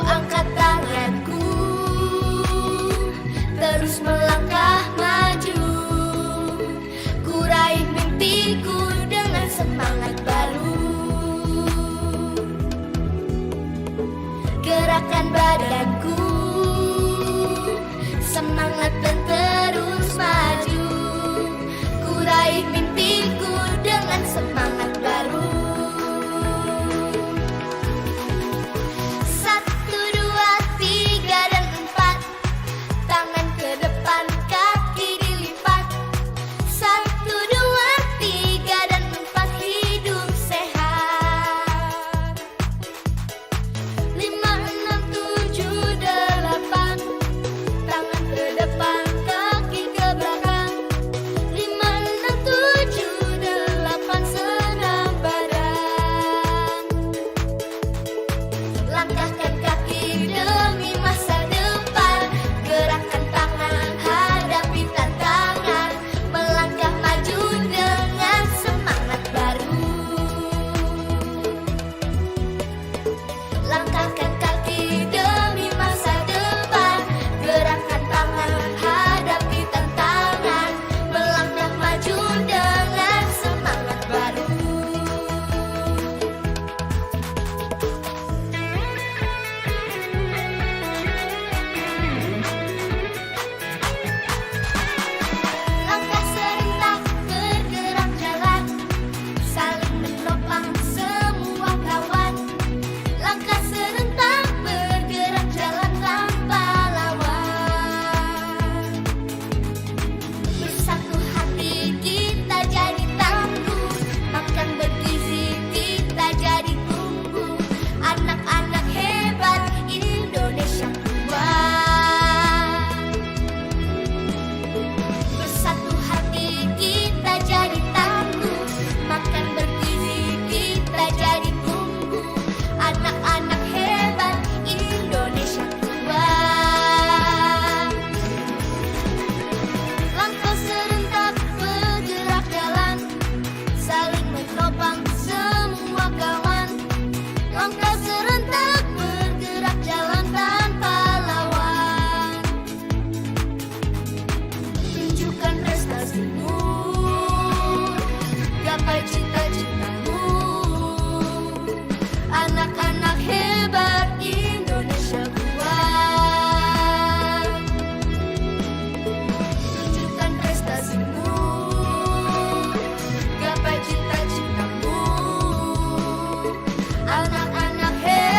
angkat tanganku, terus melangkah maju. Ku raih mimpiku dengan semangat baru. Gerakan badanku, semangat dan terus maju. Ku raih mimpiku dengan semangat baru. Satu, dua, tiga, dan empat. Tangan ke depan, kaki dilipat. Satu, dua, tiga, dan empat. Hidup sehat. Lima, enam, tujuh, delapan. Tangan ke depan, kaki ke belakang. Lima, enam, tujuh, delapan. Senam badan. Langkahkan kaki demi masa depan. Gerakkan tangan, hadapi tantangan. Melangkah maju dengan semangat baru. Langkahkan kaki demi masa depan. Gerakkan tangan, hadapi tantangan. Melangkah maju dengan semangat baru. Langkah serentak bergerak jalan, saling menopang semua kawan. Langkah serentak bergerak jalan tanpa lawan. Bersatu hati kita jadi tangguh, makan bergizi kita jadi tumbuh. Anak-anak hebat Indonesia kuat. Bersatu hati kita jadi tangguh, makan bergizi kita jadi tumbuh. Anak-anak hebat Indonesia kuat. Langkah serentak bergerak jalan, saling menopang semua kawan. Langkah serentak bergerak jalan tanpa lawan. Tunjukkan prestasimu, gapai cita-citamu. Anak-anak hebat Indonesia kuat. Tunjukkan prestasimu, gapai cita-citamu. Anak-anak hebat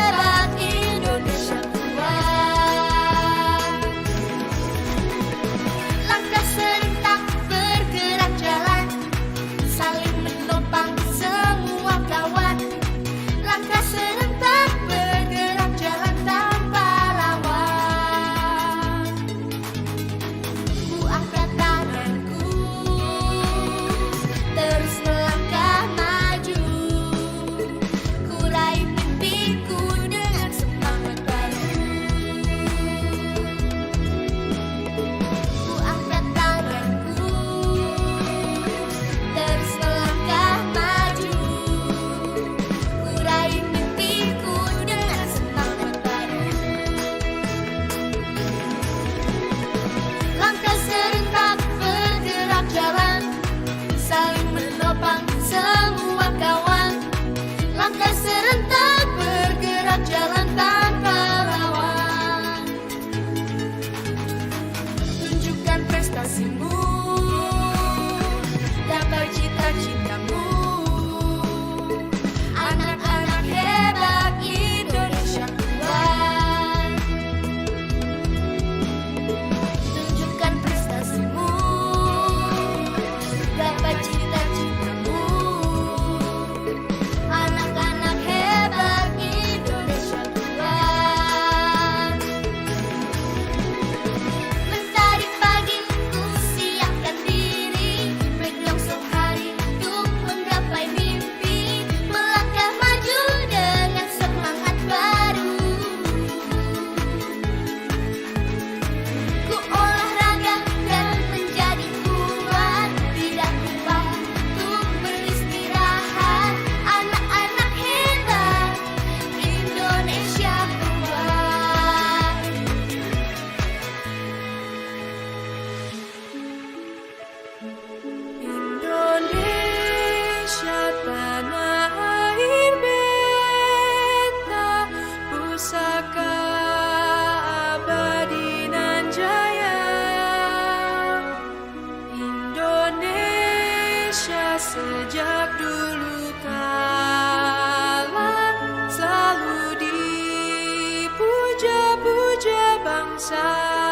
bangsa